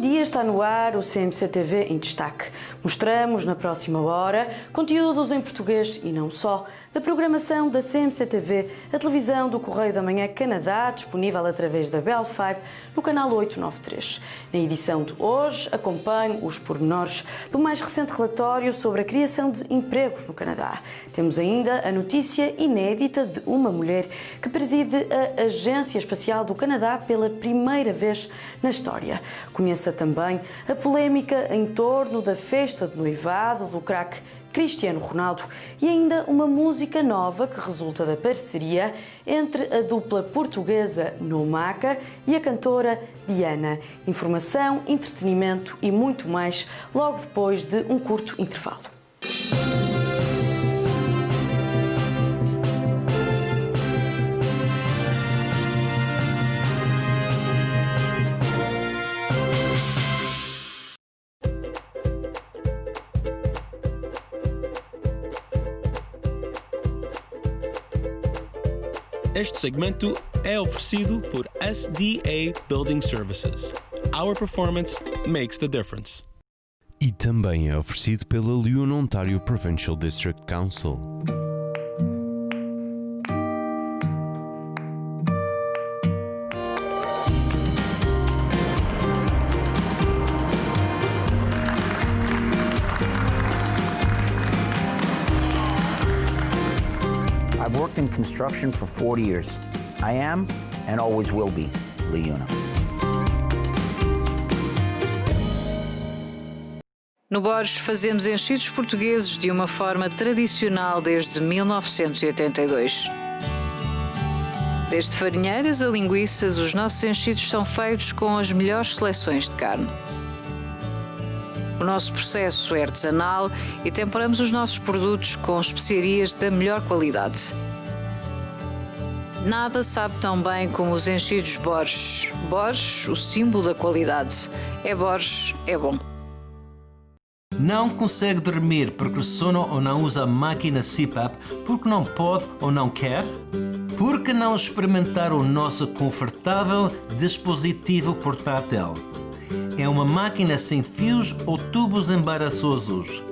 Bom dia, está no ar o CMC-TV em destaque. Mostramos na próxima hora conteúdos em português e não só, da programação da CMC-TV, a televisão do Correio da Manhã Canadá, disponível através da Bell 5 no canal 893. Na edição de hoje, acompanhe os pormenores do mais recente relatório sobre a criação de empregos no Canadá. Temos ainda a notícia inédita de uma mulher que preside a Agência Espacial do Canadá pela primeira vez na história. Conheça também a polémica em torno da festa de noivado do craque Cristiano Ronaldo e ainda uma música nova que resulta da parceria entre a dupla portuguesa Nomaca e a cantora Diana. Informação, entretenimento e muito mais logo depois de um curto intervalo. Este segmento é oferecido por SDA Building Services. Our performance makes the difference. E também é oferecido pela Lyon Ontario Provincial District Council. I've worked in construction for 40 years. I am and always will be LiUNA. No Borges fazemos enchidos portugueses de uma forma tradicional desde 1982. Desde farinheiras a linguiças, os nossos enchidos são feitos com as melhores seleções de carne. O nosso processo é artesanal e temperamos os nossos produtos com especiarias da melhor qualidade. Nada sabe tão bem como os enchidos Borges. Borges, o símbolo da qualidade. É Borges, é bom. Não consegue dormir porque sono ou não usa a máquina CPAP porque não pode ou não quer? Por que não experimentar o nosso confortável dispositivo portátil? É uma máquina sem fios ou tubos embaraçosos,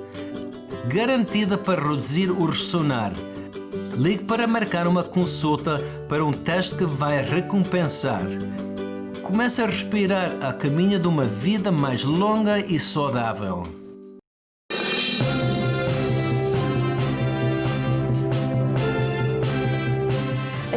garantida para reduzir o ressonar. Ligue para marcar uma consulta para um teste que vai recompensar. Comece a respirar a caminho de uma vida mais longa e saudável.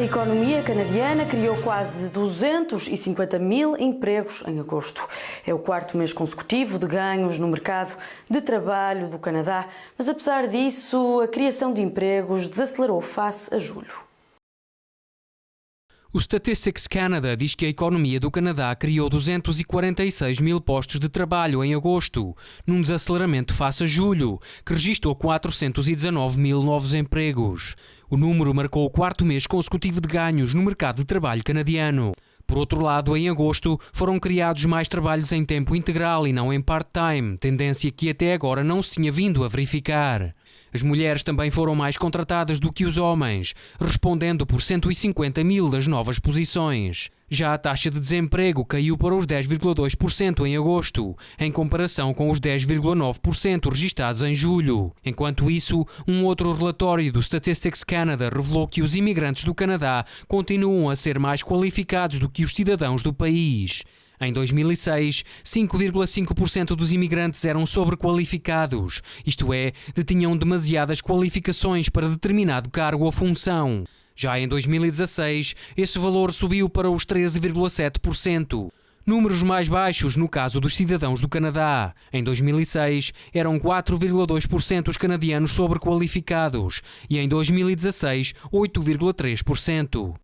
A economia canadiana criou quase 250 mil empregos em agosto. É o quarto mês consecutivo de ganhos no mercado de trabalho do Canadá, mas apesar disso, a criação de empregos desacelerou face a julho. O Statistics Canada diz que a economia do Canadá criou 246 mil postos de trabalho em agosto, num desaceleramento face a julho, que registrou 419 mil novos empregos. O número marcou o quarto mês consecutivo de ganhos no mercado de trabalho canadiano. Por outro lado, em agosto, foram criados mais trabalhos em tempo integral e não em part-time, tendência que até agora não se tinha vindo a verificar. As mulheres também foram mais contratadas do que os homens, respondendo por 150 mil das novas posições. Já a taxa de desemprego caiu para os 10,2% em agosto, em comparação com os 10,9% registados em julho. Enquanto isso, um outro relatório do Statistics Canada revelou que os imigrantes do Canadá continuam a ser mais qualificados do que os cidadãos do país. Em 2006, 5,5% dos imigrantes eram sobrequalificados, isto é, detinham demasiadas qualificações para determinado cargo ou função. Já em 2016, esse valor subiu para os 13,7%. Números mais baixos no caso dos cidadãos do Canadá. Em 2006, eram 4,2% os canadianos sobrequalificados e em 2016, 8,3%.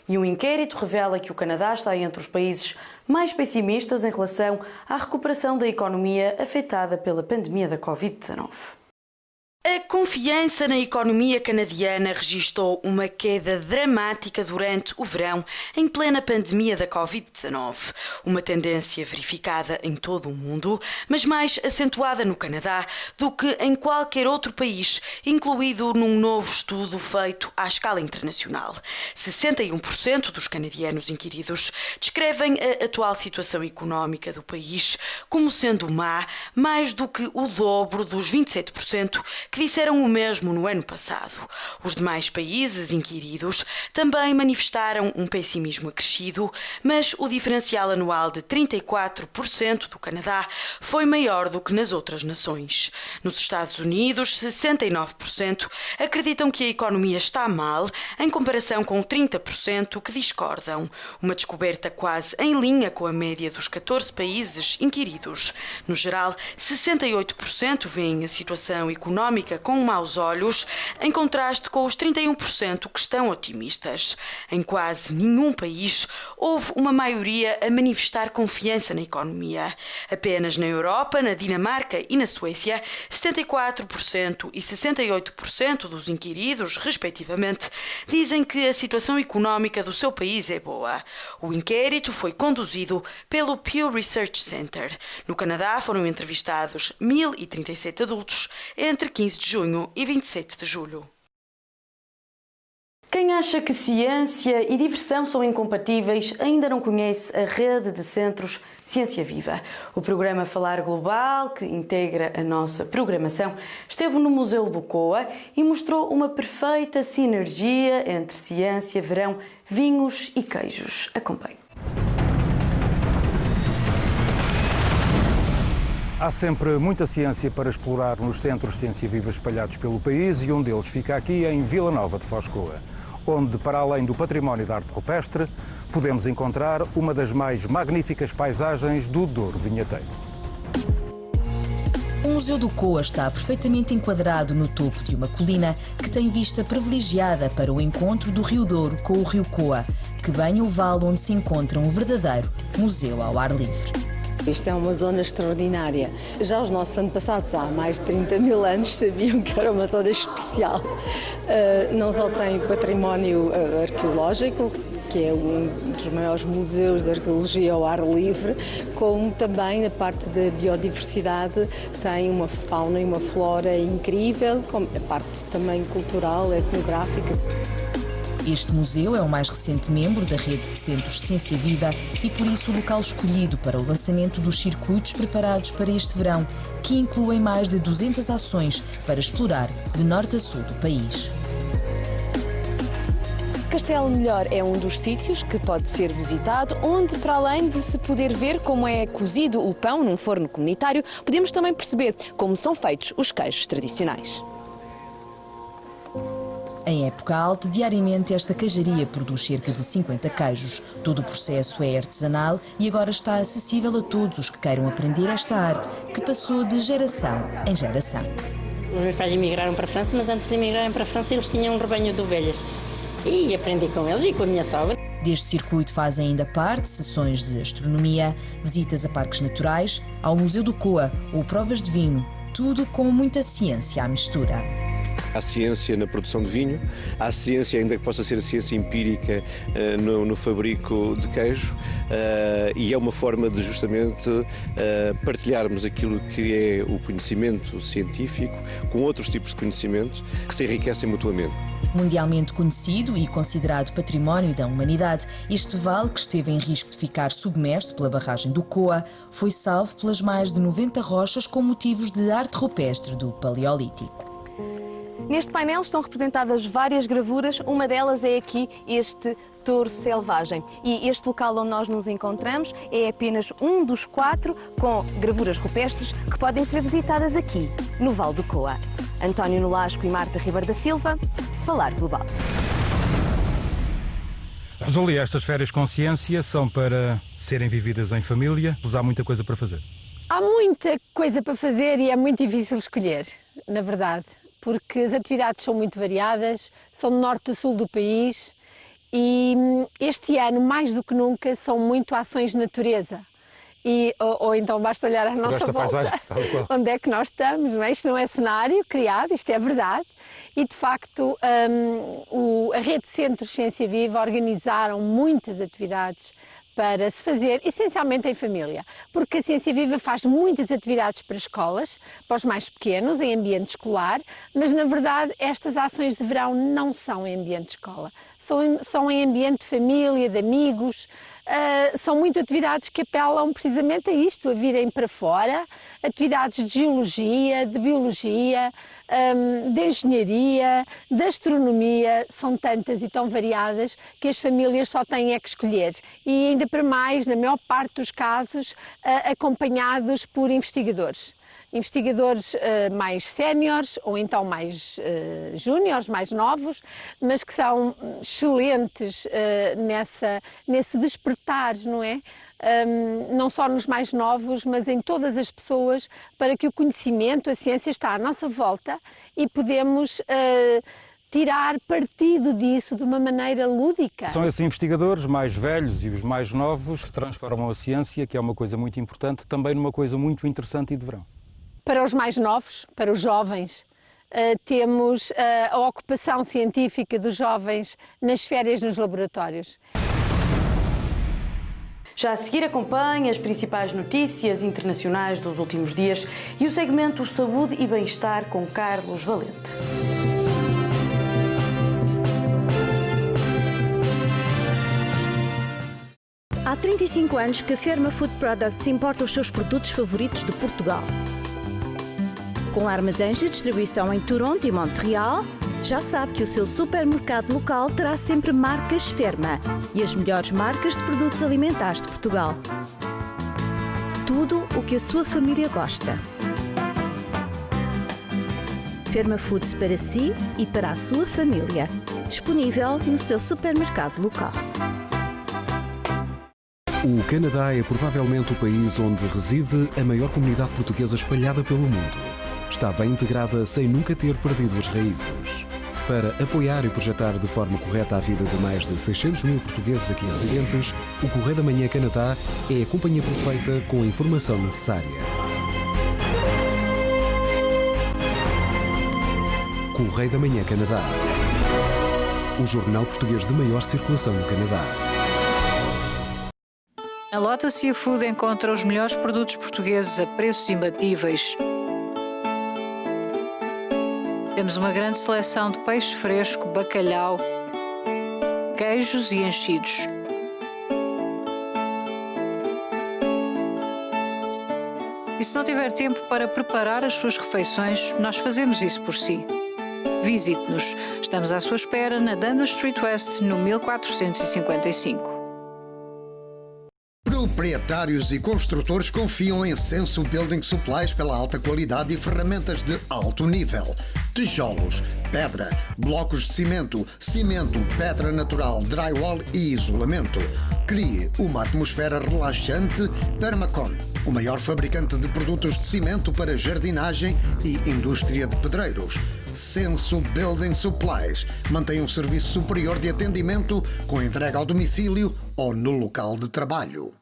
E um inquérito revela que o Canadá está entre os países mais pessimistas em relação à recuperação da economia afetada pela pandemia da Covid-19. A confiança na economia canadiana registrou uma queda dramática durante o verão, em plena pandemia da Covid-19. Uma tendência verificada em todo o mundo, mas mais acentuada no Canadá do que em qualquer outro país, incluído num novo estudo feito à escala internacional. 61% dos canadianos inquiridos descrevem a atual situação económica do país como sendo má, mais do que o dobro dos 27% que disseram o mesmo no ano passado. Os demais países inquiridos também manifestaram um pessimismo acrescido, mas o diferencial anual de 34% do Canadá foi maior do que nas outras nações. Nos Estados Unidos, 69% acreditam que a economia está mal, em comparação com 30% que discordam. Uma descoberta quase em linha com a média dos 14 países inquiridos. No geral, 68% veem a situação económica com maus olhos, em contraste com os 31% que estão otimistas. Em quase nenhum país houve uma maioria a manifestar confiança na economia. Apenas na Europa, na Dinamarca e na Suécia, 74% e 68% dos inquiridos, respectivamente, dizem que a situação económica do seu país é boa. O inquérito foi conduzido pelo Pew Research Center. No Canadá foram entrevistados 1.037 adultos entre 15 de junho e 27 de julho. Quem acha que ciência e diversão são incompatíveis ainda não conhece a rede de centros Ciência Viva. O programa Falar Global, que integra a nossa programação, esteve no Museu do Coa e mostrou uma perfeita sinergia entre ciência, verão, vinhos e queijos. Acompanhe. Há sempre muita ciência para explorar nos centros de Ciência Viva espalhados pelo país e um deles fica aqui em Vila Nova de Foz Coa, onde, para além do património da arte rupestre, podemos encontrar uma das mais magníficas paisagens do Douro Vinheteiro. O Museu do Coa está perfeitamente enquadrado no topo de uma colina que tem vista privilegiada para o encontro do Rio Douro com o Rio Coa, que banha o vale onde se encontra um verdadeiro museu ao ar livre. Isto é uma zona extraordinária. Já os nossos antepassados, há mais de 30 mil anos, sabiam que era uma zona especial. Não só tem património arqueológico, que é um dos maiores museus de arqueologia ao ar livre, como também na parte da biodiversidade tem uma fauna e uma flora incrível, como a parte também cultural, etnográfica. Este museu é o mais recente membro da rede de centros Ciência Viva e por isso o local escolhido para o lançamento dos circuitos preparados para este verão, que incluem mais de 200 ações para explorar de norte a sul do país. Castelo Melhor é um dos sítios que pode ser visitado, onde, para além de se poder ver como é cozido o pão num forno comunitário, podemos também perceber como são feitos os queijos tradicionais. Em época alta, diariamente esta queijaria produz cerca de 50 queijos. Todo o processo é artesanal e agora está acessível a todos os que queiram aprender esta arte, que passou de geração em geração. Os meus pais emigraram para a França, mas antes de emigrarem para a França eles tinham um rebanho de ovelhas. E aprendi com eles e com a minha sogra. Deste circuito fazem ainda parte sessões de astronomia, visitas a parques naturais, ao Museu do Coa ou provas de vinho, tudo com muita ciência à mistura. Há ciência na produção de vinho, há ciência ainda que possa ser a ciência empírica no fabrico de queijo e é uma forma de justamente partilharmos aquilo que é o conhecimento científico com outros tipos de conhecimento que se enriquecem mutuamente. Mundialmente conhecido e considerado património da humanidade, este vale, que esteve em risco de ficar submerso pela barragem do Coa, foi salvo pelas mais de 90 rochas com motivos de arte rupestre do Paleolítico. Neste painel estão representadas várias gravuras, uma delas é aqui este touro selvagem. E este local onde nós nos encontramos é apenas um dos 4 com gravuras rupestres que podem ser visitadas aqui, no Vale do Coa. António Nolasco e Marta Ribeiro da Silva, Falar Global. Rosalie, estas férias com ciência são para serem vividas em família, pois há muita coisa para fazer. Há muita coisa para fazer e é muito difícil escolher, na verdade, porque as atividades são muito variadas, são do norte a sul do país e este ano, mais do que nunca, são muito ações de natureza. ou então basta olhar à nossa volta, onde é que nós estamos, não é? Isto não é cenário criado, isto é verdade. E, de facto, a Rede de Centros Ciência Viva organizaram muitas atividades para se fazer, essencialmente em família, porque a Ciência Viva faz muitas atividades para escolas, para os mais pequenos, em ambiente escolar, mas, na verdade, estas ações de verão não são em ambiente de escola, são em ambiente de família, de amigos. São muitas atividades que apelam precisamente a isto, a virem para fora, atividades de geologia, de biologia, de engenharia, de astronomia, são tantas e tão variadas que as famílias só têm é que escolher. E ainda para mais, na maior parte dos casos, acompanhados por investigadores. Investigadores mais séniores ou então mais júniores, mais novos, mas que são excelentes nesse despertar, não é? Não só nos mais novos, mas em todas as pessoas, para que o conhecimento, a ciência está à nossa volta e podemos tirar partido disso de uma maneira lúdica. São esses investigadores mais velhos e os mais novos que transformam a ciência, que é uma coisa muito importante, também numa coisa muito interessante e de verão. Para os mais novos, para os jovens, temos a ocupação científica dos jovens nas férias nos laboratórios. Já a seguir acompanhe as principais notícias internacionais dos últimos dias e o segmento Saúde e Bem-Estar com Carlos Valente. Há 35 anos que a Ferma Food Products importa os seus produtos favoritos de Portugal. Com armazéns de distribuição em Toronto e Montreal, já sabe que o seu supermercado local terá sempre marcas Ferma e as melhores marcas de produtos alimentares de Portugal. Tudo o que a sua família gosta. Ferma Foods para si e para a sua família. Disponível no seu supermercado local. O Canadá é provavelmente o país onde reside a maior comunidade portuguesa espalhada pelo mundo. Está bem integrada sem nunca ter perdido as raízes. Para apoiar e projetar de forma correta a vida de mais de 600 mil portugueses aqui residentes, o Correio da Manhã Canadá é a companhia perfeita com a informação necessária. Correio da Manhã Canadá. O jornal português de maior circulação no Canadá. Na Lota Seafood encontra os melhores produtos portugueses a preços imbatíveis. Temos uma grande seleção de peixe fresco, bacalhau, queijos e enchidos. E se não tiver tempo para preparar as suas refeições, nós fazemos isso por si. Visite-nos. Estamos à sua espera na Dundas Street West, no 1455. Proprietários e construtores confiam em Senso Building Supplies pela alta qualidade e ferramentas de alto nível. Tijolos, pedra, blocos de cimento, pedra natural, drywall e isolamento. Crie uma atmosfera relaxante. Permacon, o maior fabricante de produtos de cimento para jardinagem e indústria de pedreiros. Senso Building Supplies mantém um serviço superior de atendimento com entrega ao domicílio ou no local de trabalho.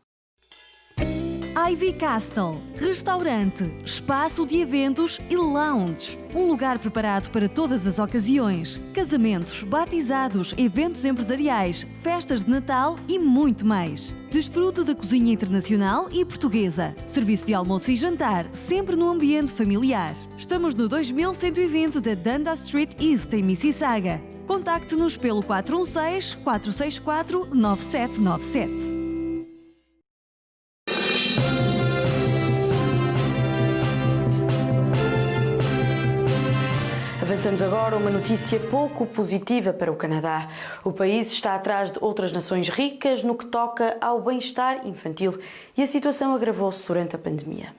Ivy Castle, restaurante, espaço de eventos e lounge. Um lugar preparado para todas as ocasiões. Casamentos, batizados, eventos empresariais, festas de Natal e muito mais. Desfrute da cozinha internacional e portuguesa. Serviço de almoço e jantar, sempre no ambiente familiar. Estamos no 2120 da Dundas Street East, em Mississauga. Contacte-nos pelo 416-464-9797. Avançamos agora a uma notícia pouco positiva para o Canadá. O país está atrás de outras nações ricas no que toca ao bem-estar infantil e a situação agravou-se durante a pandemia.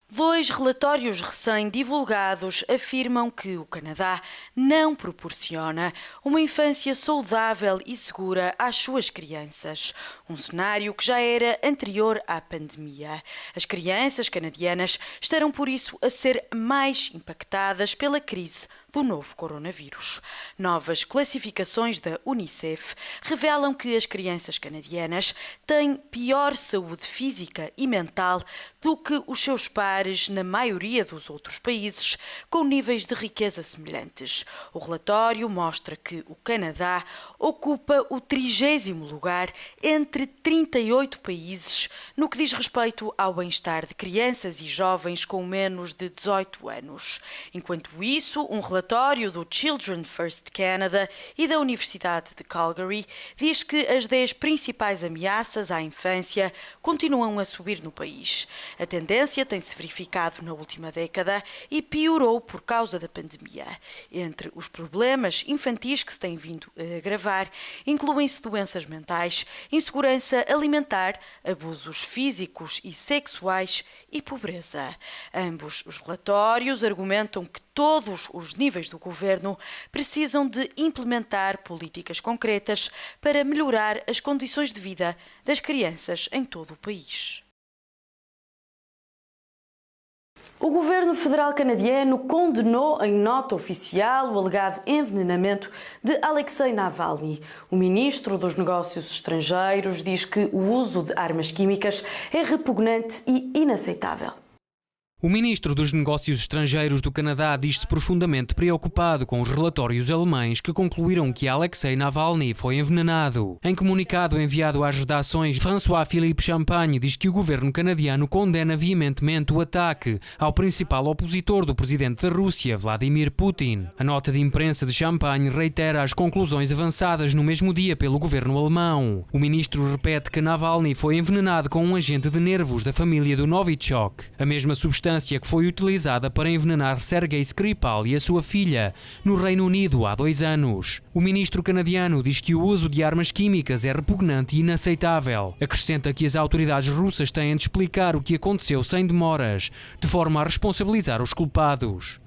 2 relatórios recém-divulgados afirmam que o Canadá não proporciona uma infância saudável e segura às suas crianças, um cenário que já era anterior à pandemia. As crianças canadianas estarão por isso a ser mais impactadas pela crise do novo coronavírus. Novas classificações da Unicef revelam que as crianças canadianas têm pior saúde física e mental do que os seus pares na maioria dos outros países com níveis de riqueza semelhantes. O relatório mostra que o Canadá ocupa o 30º lugar entre 38 países no que diz respeito ao bem-estar de crianças e jovens com menos de 18 anos. Enquanto isso, um relatório do Children First Canada e da Universidade de Calgary diz que as 10 principais ameaças à infância continuam a subir no país. A tendência tem-se verificado na última década e piorou por causa da pandemia. Entre os problemas infantis que se têm vindo a agravar, incluem-se doenças mentais, insegurança alimentar, abusos físicos e sexuais e pobreza. Ambos os relatórios argumentam que todos os níveis do governo precisam de implementar políticas concretas para melhorar as condições de vida das crianças em todo o país. O governo federal canadiano condenou em nota oficial o alegado envenenamento de Alexei Navalny. O ministro dos Negócios Estrangeiros diz que o uso de armas químicas é repugnante e inaceitável. O ministro dos Negócios Estrangeiros do Canadá diz-se profundamente preocupado com os relatórios alemães que concluíram que Alexei Navalny foi envenenado. Em comunicado enviado às redações, François-Philippe Champagne diz que o governo canadiano condena veementemente o ataque ao principal opositor do presidente da Rússia, Vladimir Putin. A nota de imprensa de Champagne reitera as conclusões avançadas no mesmo dia pelo governo alemão. O ministro repete que Navalny foi envenenado com um agente de nervos da família do Novichok, a mesma substância que foi utilizada para envenenar Sergei Skripal e a sua filha no Reino Unido há 2 anos. O ministro canadiano diz que o uso de armas químicas é repugnante e inaceitável. Acrescenta que as autoridades russas têm de explicar o que aconteceu sem demoras, de forma a responsabilizar os culpados.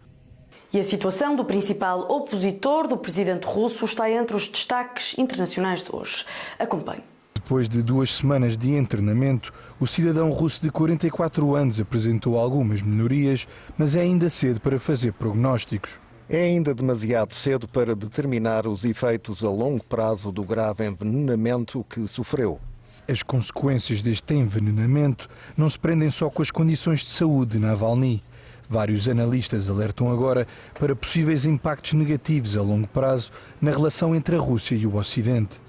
E a situação do principal opositor do presidente russo está entre os destaques internacionais de hoje. Acompanhe. Depois de 2 semanas de internamento, o cidadão russo de 44 anos apresentou algumas melhorias, mas é ainda cedo para fazer prognósticos. É ainda demasiado cedo para determinar os efeitos a longo prazo do grave envenenamento que sofreu. As consequências deste envenenamento não se prendem só com as condições de saúde de Navalny. Vários analistas alertam agora para possíveis impactos negativos a longo prazo na relação entre a Rússia e o Ocidente.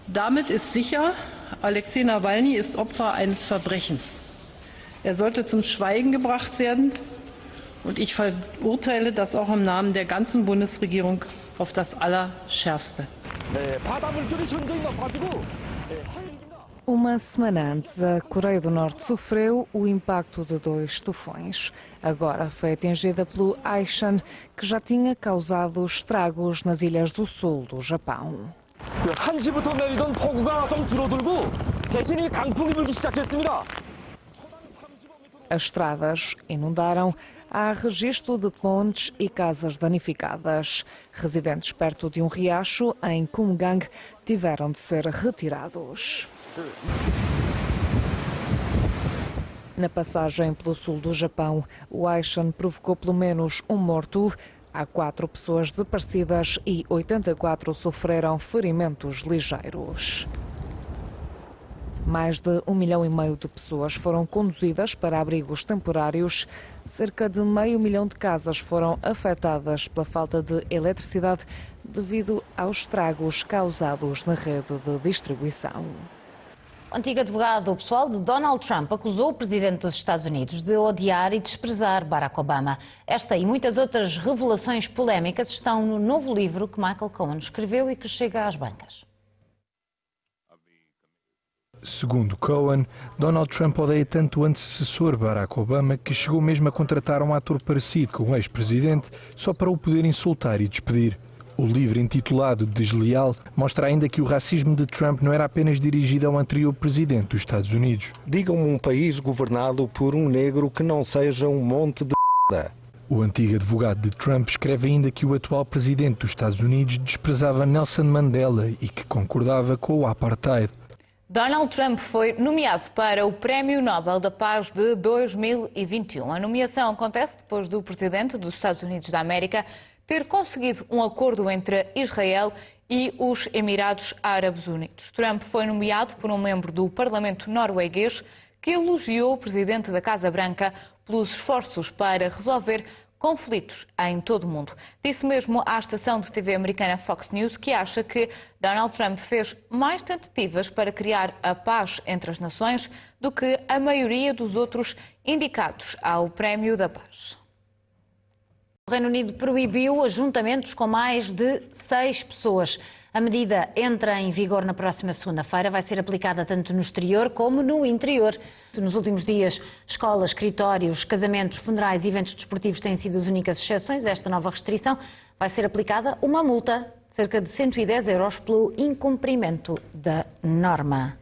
Damit ist sicher, Alexei Nawalny ist Opfer eines Verbrechens. Sollte zum Schweigen gebracht werden und ich verurteile das auch im Namen der ganzen Bundesregierung auf das Allerschärfste. Uma semana antes, a Coreia do Norte sofreu o impacto de 2 tufões. Agora foi atingida pelo Aishan, que já tinha causado estragos nas ilhas do sul do Japão. 1시부터 내리던 폭우가 좀 줄어들고 대신에 강풍이 불기 시작했습니다. As estradas inundaram. Há registro de pontes e casas danificadas. Residentes perto de um riacho, em Kumgang, tiveram de ser retirados. Na passagem pelo sul do Japão, o Aishan provocou pelo menos um morto. Há 4 pessoas desaparecidas e 84 sofreram ferimentos ligeiros. Mais de 1,5 milhão de pessoas foram conduzidas para abrigos temporários. Cerca de 500 mil de casas foram afetadas pela falta de eletricidade devido aos estragos causados na rede de distribuição. O antigo advogado pessoal de Donald Trump acusou o presidente dos Estados Unidos de odiar e desprezar Barack Obama. Esta e muitas outras revelações polémicas estão no novo livro que Michael Cohen escreveu e que chega às bancas. Segundo Cohen, Donald Trump odeia tanto o antecessor Barack Obama que chegou mesmo a contratar um ator parecido com o ex-presidente só para o poder insultar e despedir. O livro intitulado Desleal mostra ainda que o racismo de Trump não era apenas dirigido ao anterior presidente dos Estados Unidos. Digam-me um país governado por um negro que não seja um monte de merda. O antigo advogado de Trump escreve ainda que o atual presidente dos Estados Unidos desprezava Nelson Mandela e que concordava com o apartheid. Donald Trump foi nomeado para o Prémio Nobel da Paz de 2021. A nomeação acontece depois do presidente dos Estados Unidos da América ter conseguido um acordo entre Israel e os Emirados Árabes Unidos. Trump foi nomeado por um membro do Parlamento norueguês que elogiou o presidente da Casa Branca pelos esforços para resolver conflitos em todo o mundo. Disse mesmo à estação de TV americana Fox News que acha que Donald Trump fez mais tentativas para criar a paz entre as nações do que a maioria dos outros indicados ao Prémio da Paz. O Reino Unido proibiu ajuntamentos com mais de 6 pessoas. A medida entra em vigor na próxima segunda-feira. Vai ser aplicada tanto no exterior como no interior. Nos últimos dias, escolas, escritórios, casamentos, funerais e eventos desportivos têm sido as únicas exceções a esta nova restrição. Vai ser aplicada uma multa de cerca de 110 € pelo incumprimento da norma.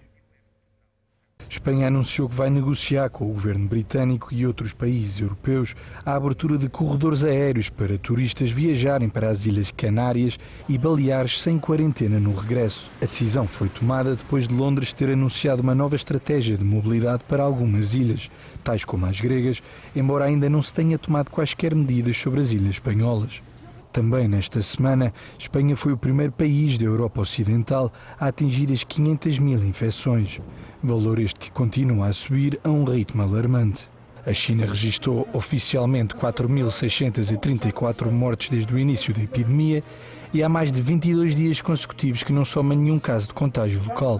Espanha anunciou que vai negociar com o governo britânico e outros países europeus a abertura de corredores aéreos para turistas viajarem para as Ilhas Canárias e Baleares sem quarentena no regresso. A decisão foi tomada depois de Londres ter anunciado uma nova estratégia de mobilidade para algumas ilhas, tais como as gregas, embora ainda não se tenha tomado quaisquer medidas sobre as ilhas espanholas. Também nesta semana, Espanha foi o primeiro país da Europa Ocidental a atingir as 500 mil infecções, valor este que continua a subir a um ritmo alarmante. A China registrou oficialmente 4.634 mortes desde o início da epidemia e há mais de 22 dias consecutivos que não soma nenhum caso de contágio local.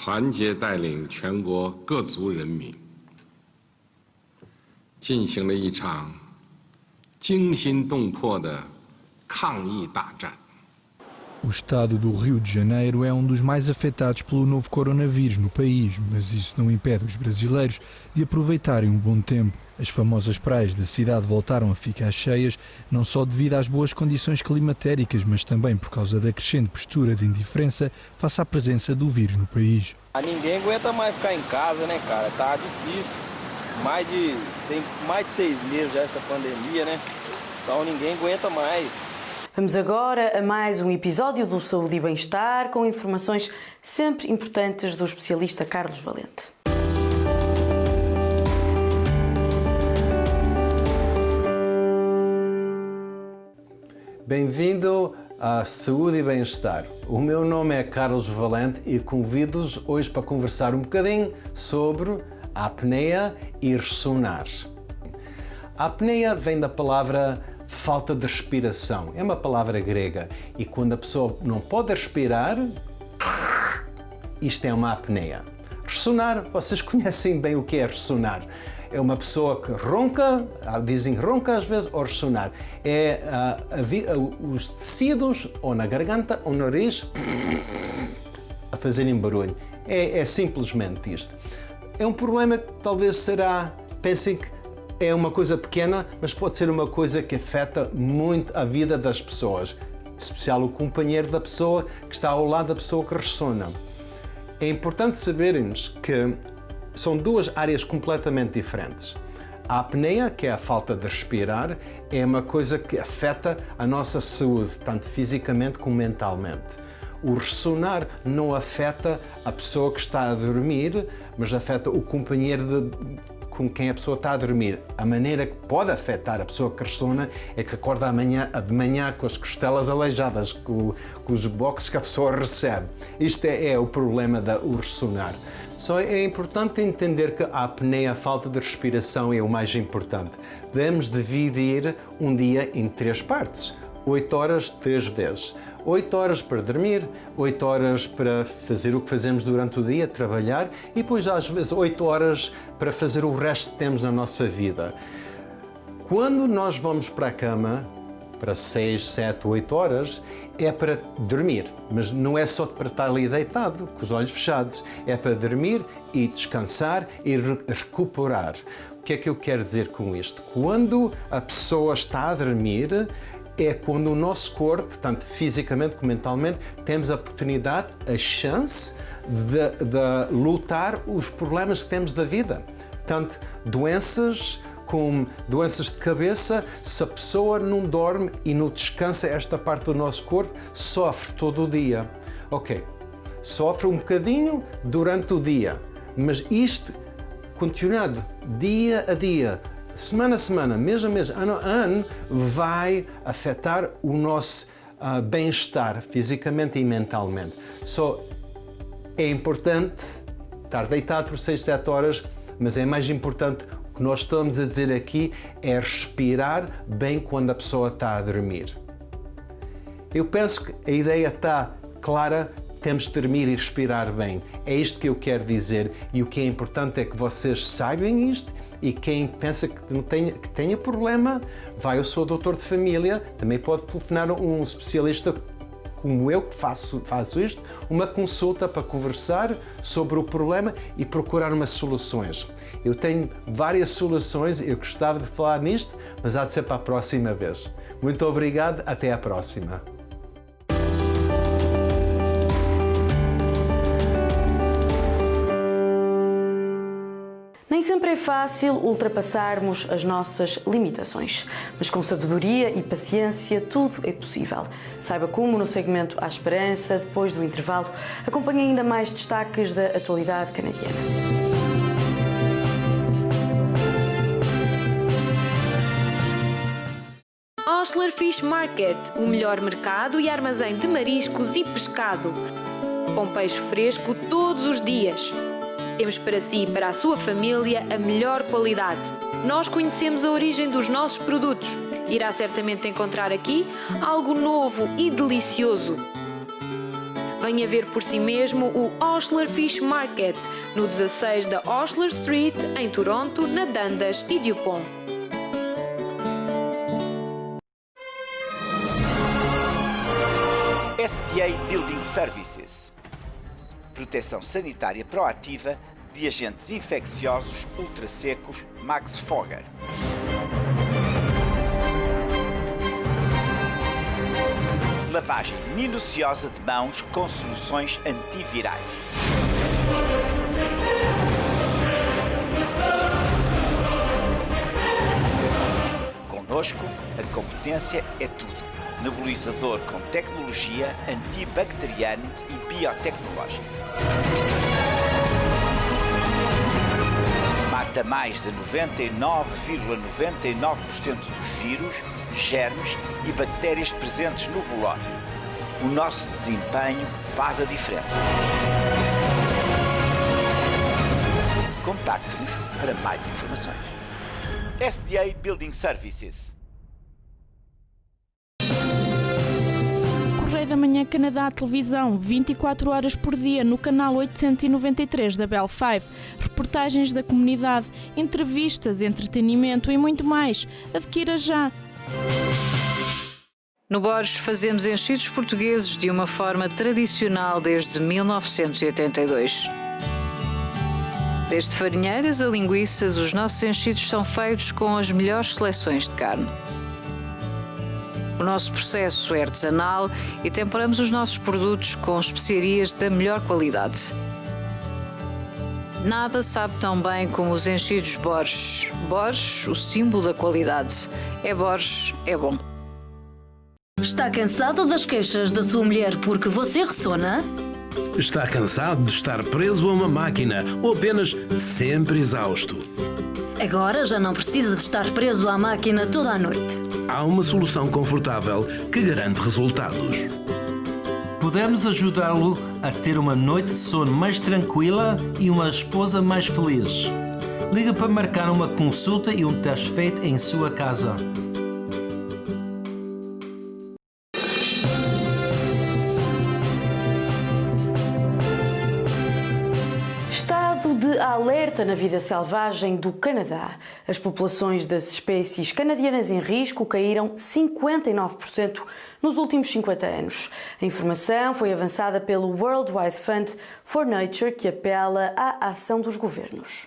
团结带领全国各族人民，进行了一场惊心动魄的抗疫大战。 O estado do Rio de Janeiro é um dos mais afetados pelo novo coronavírus no país, mas isso não impede os brasileiros de aproveitarem um bom tempo. As famosas praias da cidade voltaram a ficar cheias, não só devido às boas condições climatéricas, mas também por causa da crescente postura de indiferença face à presença do vírus no país. Ninguém aguenta mais ficar em casa, né, cara? Tá difícil. Tem mais de 6 meses já essa pandemia, né? Então ninguém aguenta mais. Vamos agora a mais um episódio do Saúde e Bem-Estar com informações sempre importantes do especialista Carlos Valente. Bem-vindo a Saúde e Bem-Estar. O meu nome é Carlos Valente e convido-os hoje para conversar um bocadinho sobre a apneia e ressonar. A apneia vem da palavra falta de respiração. É uma palavra grega e quando a pessoa não pode respirar, isto é uma apneia. Ressonar, vocês conhecem bem o que é ressonar. É uma pessoa que ronca, dizem ronca às vezes, ou ressonar. É os tecidos, ou na garganta, ou no nariz, a fazerem barulho. É simplesmente isto. É um problema que talvez será, pensem que é uma coisa pequena, mas pode ser uma coisa que afeta muito a vida das pessoas, em especial o companheiro da pessoa que está ao lado da pessoa que ressona. É importante sabermos que são duas áreas completamente diferentes. A apneia, que é a falta de respirar, é uma coisa que afeta a nossa saúde, tanto fisicamente como mentalmente. O ressonar não afeta a pessoa que está a dormir, mas afeta o companheiro com quem a pessoa está a dormir. A maneira que pode afetar a pessoa que ressona é que acorda de manhã com as costelas aleijadas, com os boxes que a pessoa recebe. Isto é o problema do ressonar. Só é importante entender que a apneia, a falta de respiração, é o mais importante. Devemos dividir um dia em 3 partes. 8 horas, 3 vezes. 8 horas para dormir, 8 horas para fazer o que fazemos durante o dia, trabalhar, e depois às vezes 8 horas para fazer o resto que temos na nossa vida. Quando nós vamos para a cama, para 6, 7, 8 horas, é para dormir, mas não é só para estar ali deitado, com os olhos fechados, é para dormir e descansar e recuperar. O que é que eu quero dizer com isto? Quando a pessoa está a dormir, é quando o nosso corpo, tanto fisicamente como mentalmente, temos a oportunidade, a chance de lutar os problemas que temos da vida. Tanto doenças como doenças de cabeça, se a pessoa não dorme e não descansa esta parte do nosso corpo, sofre todo o dia. Ok, sofre um bocadinho durante o dia, mas isto continuado dia a dia, semana a semana, mês a mês, ano a ano, vai afetar o nosso bem-estar fisicamente e mentalmente. É importante estar deitado por 6, 7 horas, mas é mais importante, o que nós estamos a dizer aqui, é respirar bem quando a pessoa está a dormir. Eu penso que a ideia está clara, temos de dormir e respirar bem. É isto que eu quero dizer, e o que é importante é que vocês saibam isto, e quem pensa que tenha problema, vai ao seu doutor de família, também pode telefonar a um especialista como eu que faço isto, uma consulta para conversar sobre o problema e procurar umas soluções. Eu tenho várias soluções, eu gostava de falar nisto, mas há de ser para a próxima vez. Muito obrigado, até à próxima. Nem sempre é fácil ultrapassarmos as nossas limitações, mas com sabedoria e paciência tudo é possível. Saiba como no segmento À Esperança, depois do intervalo, acompanhe ainda mais destaques da atualidade canadiana. Osler Fish Market, o melhor mercado e armazém de mariscos e pescado, com peixe fresco todos os dias. Temos para si e para a sua família a melhor qualidade. Nós conhecemos a origem dos nossos produtos. Irá certamente encontrar aqui algo novo e delicioso. Venha ver por si mesmo o Osler Fish Market, no 16 da Osler Street, em Toronto, na Dundas e Dupont. SDA Building Services. Proteção sanitária proativa de agentes infecciosos ultrassecos Max Fogger. Lavagem minuciosa de mãos com soluções antivirais. Conosco, a competência é tudo. Nebulizador com tecnologia antibacteriana e biotecnológica. Mata mais de 99,99% dos vírus, germes e bactérias presentes no bolor. O nosso desempenho faz a diferença. Contacte-nos para mais informações. SDA Building Services. Correio da Manhã Canadá Televisão, 24 horas por dia no canal 893 da Bell 5. Reportagens da comunidade, entrevistas, entretenimento e muito mais. Adquira já! No Borges fazemos enchidos portugueses de uma forma tradicional desde 1982. Desde farinheiras a linguiças, os nossos enchidos são feitos com as melhores seleções de carne. O nosso processo é artesanal e temperamos os nossos produtos com especiarias da melhor qualidade. Nada sabe tão bem como os enchidos Borges. Borges, o símbolo da qualidade. É Borges, é bom. Está cansado das queixas da sua mulher porque você ressona? Está cansado de estar preso a uma máquina ou apenas sempre exausto? Agora já não precisa de estar preso à máquina toda a noite. Há uma solução confortável que garante resultados. Podemos ajudá-lo a ter uma noite de sono mais tranquila e uma esposa mais feliz. Liga para marcar uma consulta e um teste feito em sua casa. Alerta na vida selvagem do Canadá. As populações das espécies canadianas em risco caíram 59% nos últimos 50 anos. A informação foi avançada pelo World Wide Fund for Nature, que apela à ação dos governos.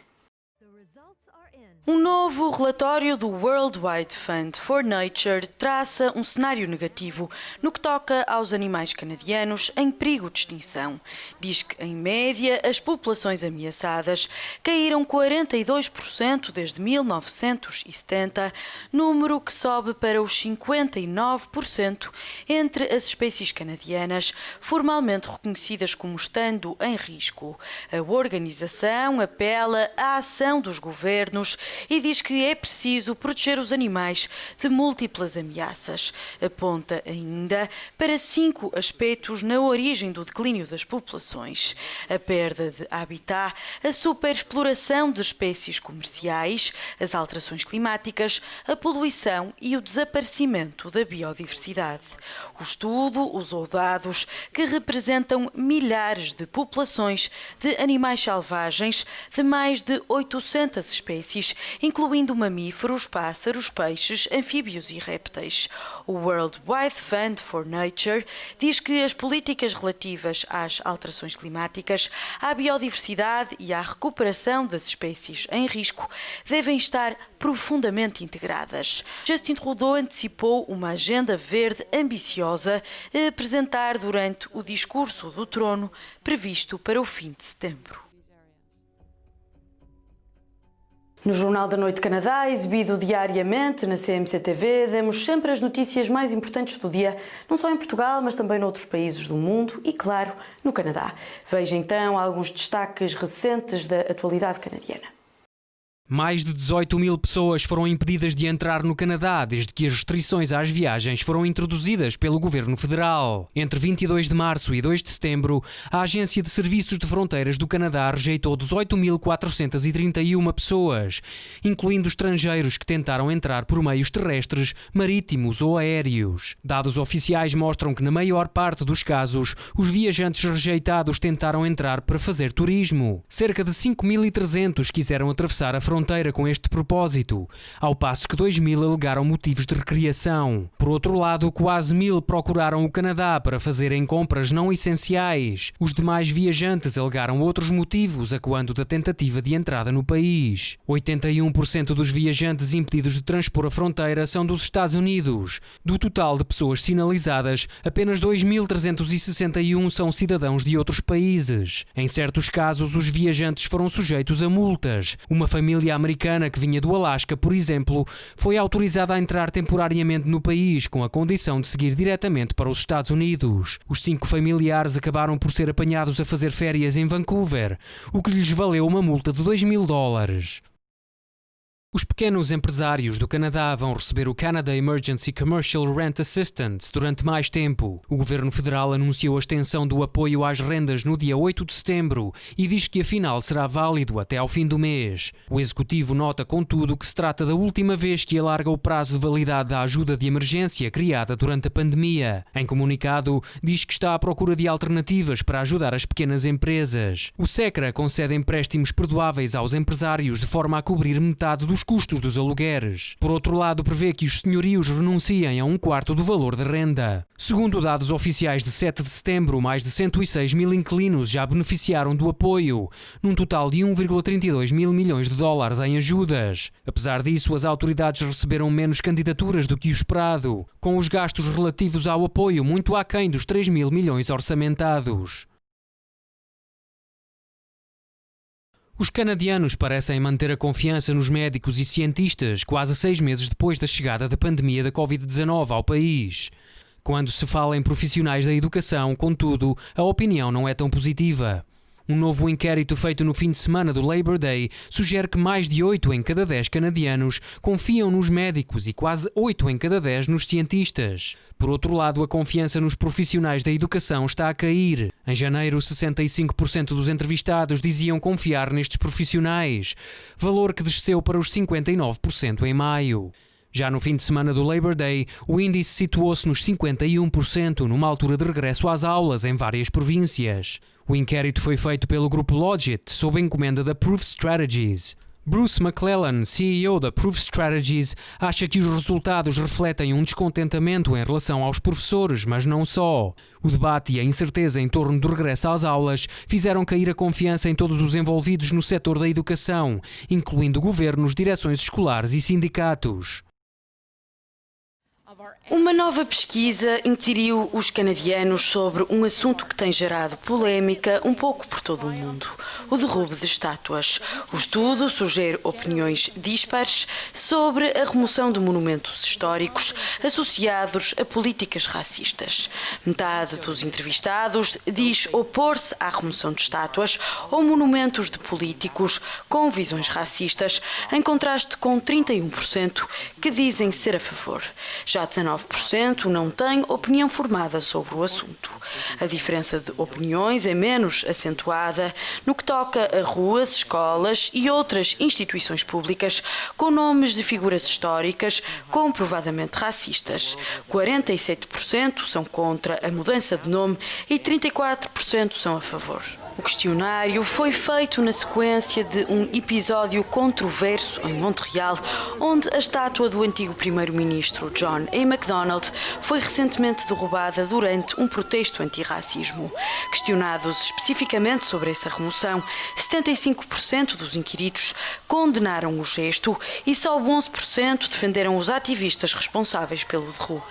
Um novo relatório do World Wide Fund for Nature traça um cenário negativo no que toca aos animais canadianos em perigo de extinção. Diz que, em média, as populações ameaçadas caíram 42% desde 1970, número que sobe para os 59% entre as espécies canadianas formalmente reconhecidas como estando em risco. A organização apela à ação dos governos e diz que é preciso proteger os animais de múltiplas ameaças. Aponta ainda para 5 aspectos na origem do declínio das populações: a perda de habitat, a superexploração de espécies comerciais, as alterações climáticas, a poluição e o desaparecimento da biodiversidade. O estudo usou dados que representam milhares de populações de animais selvagens de mais de 800 espécies, incluindo mamíferos, pássaros, peixes, anfíbios e répteis. O World Wide Fund for Nature diz que as políticas relativas às alterações climáticas, à biodiversidade e à recuperação das espécies em risco devem estar profundamente integradas. Justin Trudeau antecipou uma agenda verde ambiciosa a apresentar durante o discurso do trono previsto para o fim de setembro. No Jornal da Noite Canadá, exibido diariamente na CMC-TV, damos sempre as notícias mais importantes do dia, não só em Portugal, mas também noutros países do mundo e, claro, no Canadá. Veja então alguns destaques recentes da atualidade canadiana. Mais de 18 mil pessoas foram impedidas de entrar no Canadá desde que as restrições às viagens foram introduzidas pelo Governo Federal. Entre 22 de março e 2 de setembro, a Agência de Serviços de Fronteiras do Canadá rejeitou 18.431 pessoas, incluindo estrangeiros que tentaram entrar por meios terrestres, marítimos ou aéreos. Dados oficiais mostram que, na maior parte dos casos, os viajantes rejeitados tentaram entrar para fazer turismo. Cerca de 5.300 quiseram atravessar a fronteira com este propósito, ao passo que 2.000 alegaram motivos de recreação. Por outro lado, quase 1.000 procuraram o Canadá para fazerem compras não essenciais. Os demais viajantes alegaram outros motivos, acuando da tentativa de entrada no país. 81% dos viajantes impedidos de transpor a fronteira são dos Estados Unidos. Do total de pessoas sinalizadas, apenas 2.361 são cidadãos de outros países. Em certos casos, os viajantes foram sujeitos a multas. Uma família americana que vinha do Alasca, por exemplo, foi autorizada a entrar temporariamente no país com a condição de seguir diretamente para os Estados Unidos. Os 5 familiares acabaram por ser apanhados a fazer férias em Vancouver, o que lhes valeu uma multa de $2.000. Os pequenos empresários do Canadá vão receber o Canada Emergency Commercial Rent Assistance durante mais tempo. O Governo Federal anunciou a extensão do apoio às rendas no dia 8 de setembro e diz que afinal será válido até ao fim do mês. O Executivo nota, contudo, que se trata da última vez que alarga o prazo de validade da ajuda de emergência criada durante a pandemia. Em comunicado, diz que está à procura de alternativas para ajudar as pequenas empresas. O SECRA concede empréstimos perdoáveis aos empresários de forma a cobrir metade dos custos dos alugueres. Por outro lado, prevê que os senhorios renunciem a 1/4 do valor da renda. Segundo dados oficiais de 7 de setembro, mais de 106 mil inquilinos já beneficiaram do apoio, num total de 1,32 mil milhões de dólares em ajudas. Apesar disso, as autoridades receberam menos candidaturas do que o esperado, com os gastos relativos ao apoio muito aquém dos 3 mil milhões orçamentados. Os canadianos parecem manter a confiança nos médicos e cientistas quase 6 meses depois da chegada da pandemia da Covid-19 ao país. Quando se fala em profissionais da educação, contudo, a opinião não é tão positiva. Um novo inquérito feito no fim de semana do Labor Day sugere que mais de 8 em cada 10 canadianos confiam nos médicos e quase 8 em cada 10 nos cientistas. Por outro lado, a confiança nos profissionais da educação está a cair. Em janeiro, 65% dos entrevistados diziam confiar nestes profissionais, valor que desceu para os 59% em maio. Já no fim de semana do Labor Day, o índice situou-se nos 51%, numa altura de regresso às aulas em várias províncias. O inquérito foi feito pelo grupo Logit, sob encomenda da Proof Strategies. Bruce McClellan, CEO da Proof Strategies, acha que os resultados refletem um descontentamento em relação aos professores, mas não só. O debate e a incerteza em torno do regresso às aulas fizeram cair a confiança em todos os envolvidos no setor da educação, incluindo governos, direções escolares e sindicatos. Uma nova pesquisa inquiriu os canadianos sobre um assunto que tem gerado polémica um pouco por todo o mundo: o derrubo de estátuas. O estudo sugere opiniões dispares sobre a remoção de monumentos históricos associados a políticas racistas. Metade dos entrevistados diz opor-se à remoção de estátuas ou monumentos de políticos com visões racistas, em contraste com 31% que dizem ser a favor. Já 19% não têm opinião formada sobre o assunto. A diferença de opiniões é menos acentuada no que toca a ruas, escolas e outras instituições públicas com nomes de figuras históricas comprovadamente racistas. 47% são contra a mudança de nome e 34% são a favor. O questionário foi feito na sequência de um episódio controverso em Montreal, onde a estátua do antigo primeiro-ministro John A. Macdonald foi recentemente derrubada durante um protesto antirracismo. Questionados especificamente sobre essa remoção, 75% dos inquiridos condenaram o gesto e só 11% defenderam os ativistas responsáveis pelo derrube.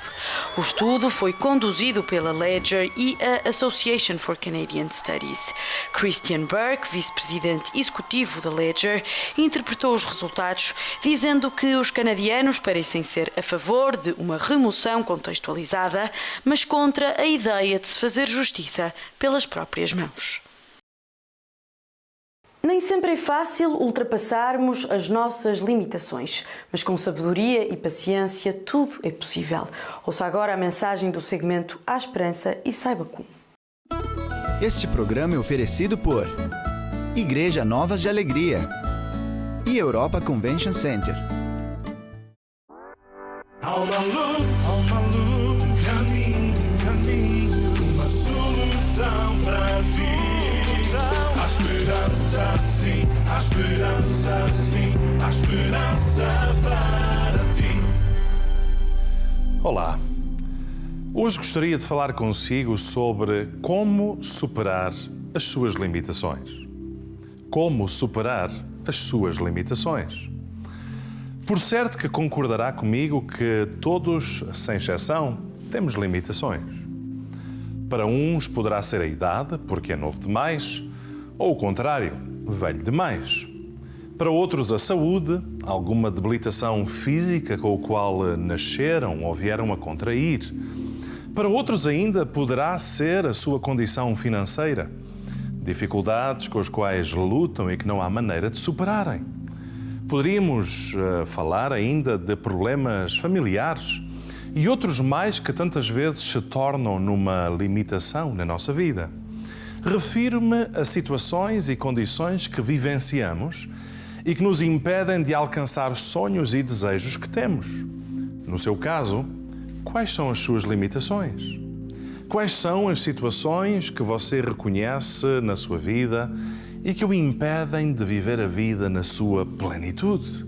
O estudo foi conduzido pela Ledger e a Association for Canadian Studies. Christian Burke, vice-presidente executivo da Ledger, interpretou os resultados dizendo que os canadianos parecem ser a favor de uma remoção contextualizada, mas contra a ideia de se fazer justiça pelas próprias mãos. Nem sempre é fácil ultrapassarmos as nossas limitações, mas com sabedoria e paciência tudo é possível. Ouça agora a mensagem do segmento A Esperança e saiba como. Este programa é oferecido por Igreja Novas de Alegria e Europa Convention Center. Alma luz, caminho, uma solução para si. Há esperança sim, há esperança sim, há esperança para ti. Olá. Hoje gostaria de falar consigo sobre como superar as suas limitações. Como superar as suas limitações. Por certo que concordará comigo que todos, sem exceção, temos limitações. Para uns poderá ser a idade, porque é novo demais, ou o contrário, velho demais. Para outros a saúde, alguma debilitação física com a qual nasceram ou vieram a contrair. Para outros ainda poderá ser a sua condição financeira, dificuldades com as quais lutam e que não há maneira de superarem. Poderíamos falar ainda de problemas familiares e outros mais que tantas vezes se tornam numa limitação na nossa vida. Refiro-me a situações e condições que vivenciamos e que nos impedem de alcançar sonhos e desejos que temos. No seu caso, quais são as suas limitações? Quais são as situações que você reconhece na sua vida e que o impedem de viver a vida na sua plenitude?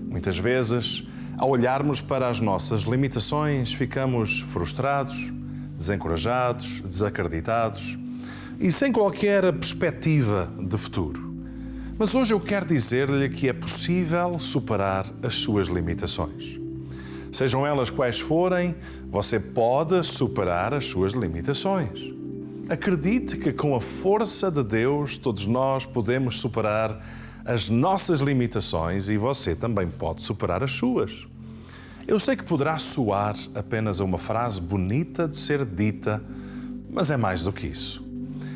Muitas vezes, ao olharmos para as nossas limitações, ficamos frustrados, desencorajados, desacreditados e sem qualquer perspectiva de futuro. Mas hoje eu quero dizer-lhe que é possível superar as suas limitações. Sejam elas quais forem, você pode superar as suas limitações. Acredite que com a força de Deus, todos nós podemos superar as nossas limitações e você também pode superar as suas. Eu sei que poderá soar apenas a uma frase bonita de ser dita, mas é mais do que isso.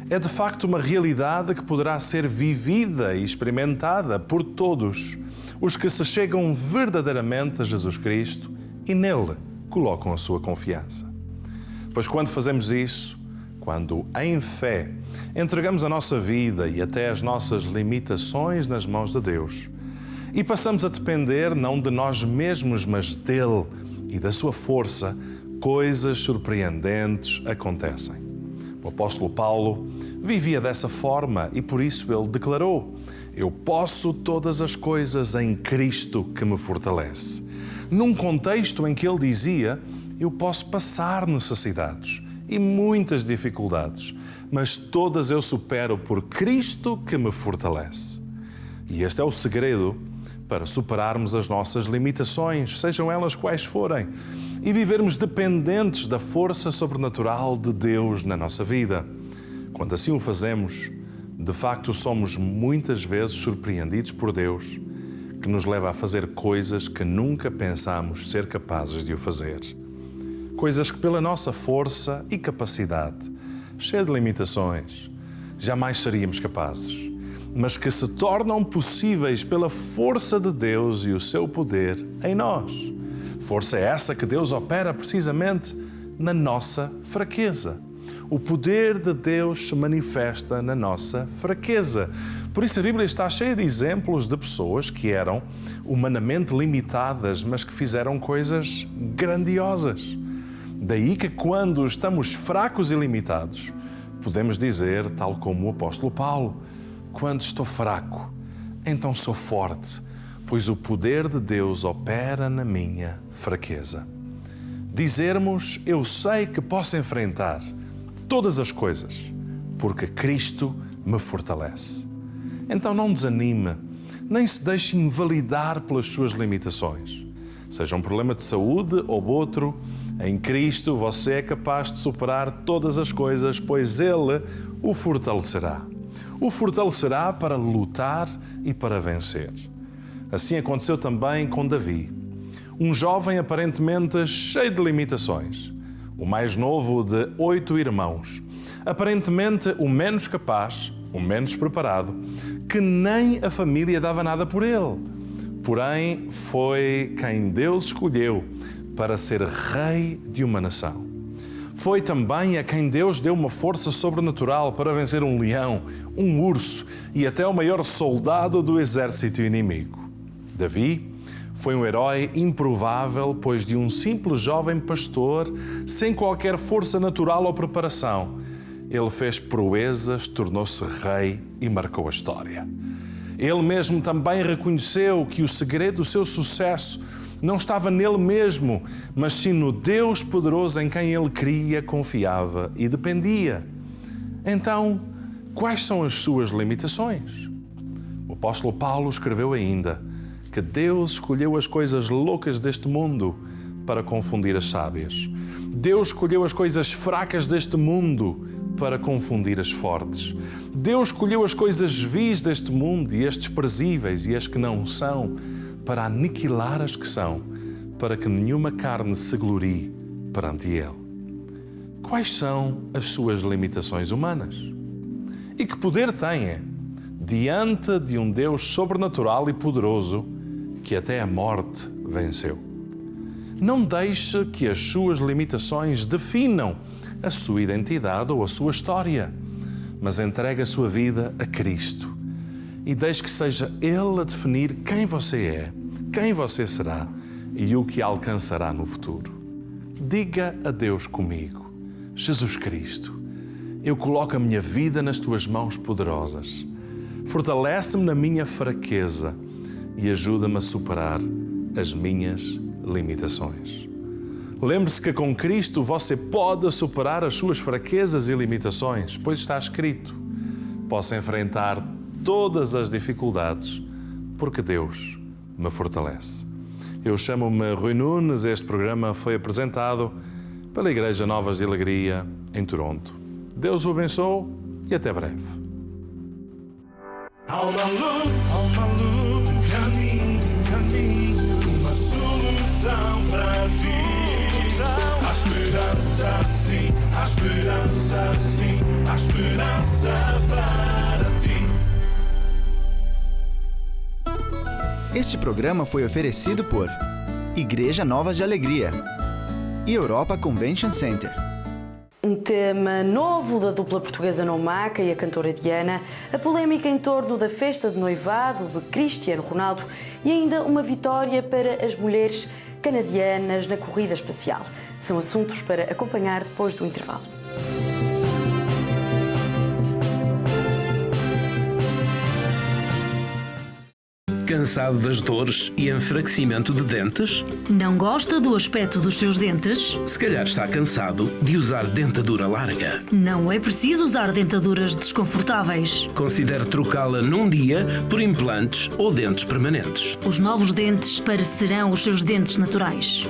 É de facto uma realidade que poderá ser vivida e experimentada por todos os que se chegam verdadeiramente a Jesus Cristo e nele colocam a sua confiança. Pois quando fazemos isso, quando em fé entregamos a nossa vida e até as nossas limitações nas mãos de Deus e passamos a depender não de nós mesmos, mas dele e da sua força, coisas surpreendentes acontecem. O apóstolo Paulo vivia dessa forma e por isso ele declarou: eu posso todas as coisas em Cristo que me fortalece. Num contexto em que ele dizia: eu posso passar necessidades e muitas dificuldades, mas todas eu supero por Cristo que me fortalece. E este é o segredo para superarmos as nossas limitações, sejam elas quais forem, e vivermos dependentes da força sobrenatural de Deus na nossa vida. Quando assim o fazemos, de facto somos muitas vezes surpreendidos por Deus, que nos leva a fazer coisas que nunca pensámos ser capazes de o fazer. Coisas que pela nossa força e capacidade, cheia de limitações, jamais seríamos capazes, mas que se tornam possíveis pela força de Deus e o seu poder em nós. Força é essa que Deus opera precisamente na nossa fraqueza. O poder de Deus se manifesta na nossa fraqueza. Por isso a Bíblia está cheia de exemplos de pessoas que eram humanamente limitadas, mas que fizeram coisas grandiosas. Daí que quando estamos fracos e limitados, podemos dizer, tal como o apóstolo Paulo: quando estou fraco, então sou forte, pois o poder de Deus opera na minha fraqueza. Dizermos: eu sei que posso enfrentar todas as coisas, porque Cristo me fortalece. Então não desanime, nem se deixe invalidar pelas suas limitações. Seja um problema de saúde ou outro, em Cristo você é capaz de superar todas as coisas, pois Ele o fortalecerá. O fortalecerá para lutar e para vencer. Assim aconteceu também com Davi, um jovem aparentemente cheio de limitações, o mais novo de 8 irmãos, aparentemente o menos capaz, o menos preparado, que nem a família dava nada por ele. Porém, foi quem Deus escolheu para ser rei de uma nação. Foi também a quem Deus deu uma força sobrenatural para vencer um leão, um urso e até o maior soldado do exército inimigo. Davi foi um herói improvável, pois de um simples jovem pastor, sem qualquer força natural ou preparação, ele fez proezas, tornou-se rei e marcou a história. Ele mesmo também reconheceu que o segredo do seu sucesso não estava nele mesmo, mas sim no Deus poderoso em quem ele cria, confiava e dependia. Então, quais são as suas limitações? O apóstolo Paulo escreveu ainda que Deus escolheu as coisas loucas deste mundo para confundir as sábias. Deus escolheu as coisas fracas deste mundo para confundir as fortes. Deus escolheu as coisas vis deste mundo e as desprezíveis e as que não são, para aniquilar as que são, para que nenhuma carne se glorie perante Ele. Quais são as suas limitações humanas? E que poder têm diante de um Deus sobrenatural e poderoso que até a morte venceu? Não deixe que as suas limitações definam a sua identidade ou a sua história, mas entregue a sua vida a Cristo e deixe que seja Ele a definir quem você é, quem você será e o que alcançará no futuro. Diga a Deus comigo: Jesus Cristo, eu coloco a minha vida nas Tuas mãos poderosas. Fortalece-me na minha fraqueza e ajuda-me a superar as minhas limitações. Lembre-se que com Cristo você pode superar as suas fraquezas e limitações, pois está escrito: posso enfrentar todas as dificuldades, porque Deus me fortalece. Eu chamo-me Rui Nunes, este programa foi apresentado pela Igreja Novas de Alegria, em Toronto. Deus o abençoe e até breve. Há uma luz, um caminho, uma solução para si. Há esperança sim, há esperança sim, há esperança para ti. Este programa foi oferecido por Igreja Novas de Alegria e Europa Convention Center. Um tema novo da dupla portuguesa Nomaca e a cantora Diana, a polémica em torno da festa de noivado de Cristiano Ronaldo e ainda uma vitória para as mulheres canadianas na corrida espacial. São assuntos para acompanhar depois do intervalo. Cansado das dores e enfraquecimento de dentes? Não gosta do aspecto dos seus dentes? Se calhar está cansado de usar dentadura larga. Não é preciso usar dentaduras desconfortáveis. Considere trocá-la num dia por implantes ou dentes permanentes. Os novos dentes parecerão os seus dentes naturais.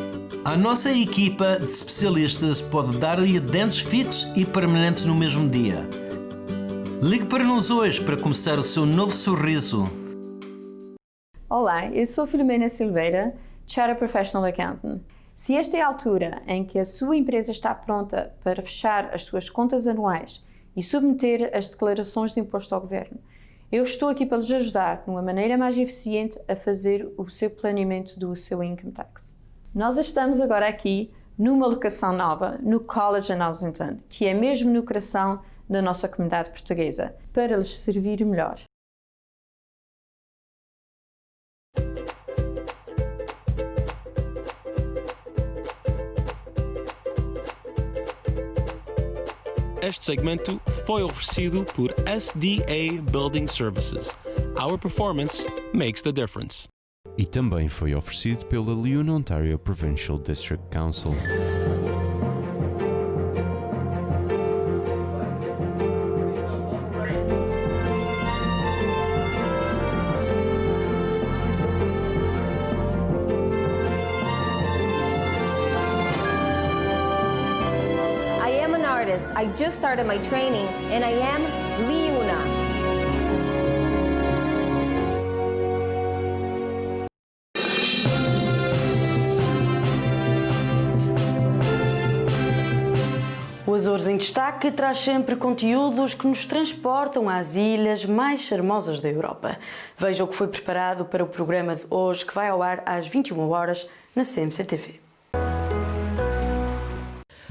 A nossa equipa de especialistas pode dar-lhe dentes fixos e permanentes no mesmo dia. Ligue para nós hoje para começar o seu novo sorriso. Olá, eu sou Filomena Silveira, Chartered Professional Accountant. Se esta é a altura em que a sua empresa está pronta para fechar as suas contas anuais e submeter as declarações de imposto ao governo, eu estou aqui para lhes ajudar de uma maneira mais eficiente a fazer o seu planeamento do seu income tax. Nós estamos agora aqui numa locação nova, no College in Ossington, que é mesmo no coração da nossa comunidade portuguesa, para lhes servir melhor. Este segmento foi oferecido por SDA Building Services. Our performance makes the difference. E também foi oferecido pela Lyon Ontario Provincial District Council. I just started my training and I am Liuna. O Açores em Destaque traz sempre conteúdos que nos transportam às ilhas mais charmosas da Europa. Veja o que foi preparado para o programa de hoje, que vai ao ar às 21 horas na CMC-TV.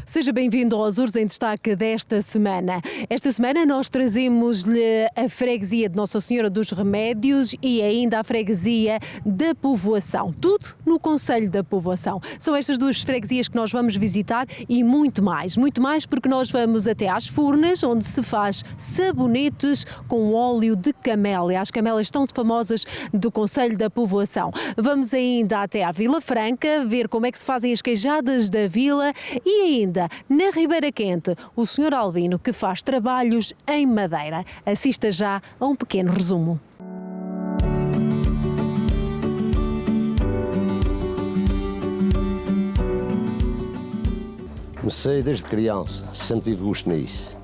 Seja bem-vindo ao Açores em Destaque desta semana. Esta semana nós trazemos-lhe a freguesia de Nossa Senhora dos Remédios e ainda a freguesia da Povoação. Tudo no Concelho da Povoação. São estas duas freguesias que nós vamos visitar e muito mais. Muito mais porque nós vamos até às Furnas, onde se faz sabonetes com óleo de camélia. As camélias tão famosas do Concelho da Povoação. Vamos ainda até à Vila Franca, ver como é que se fazem as queijadas da vila e ainda na Ribeira Quente, o Sr. Albino, que faz trabalhos em madeira. Assista já a um pequeno resumo. Comecei desde criança, sempre tive gosto nisso.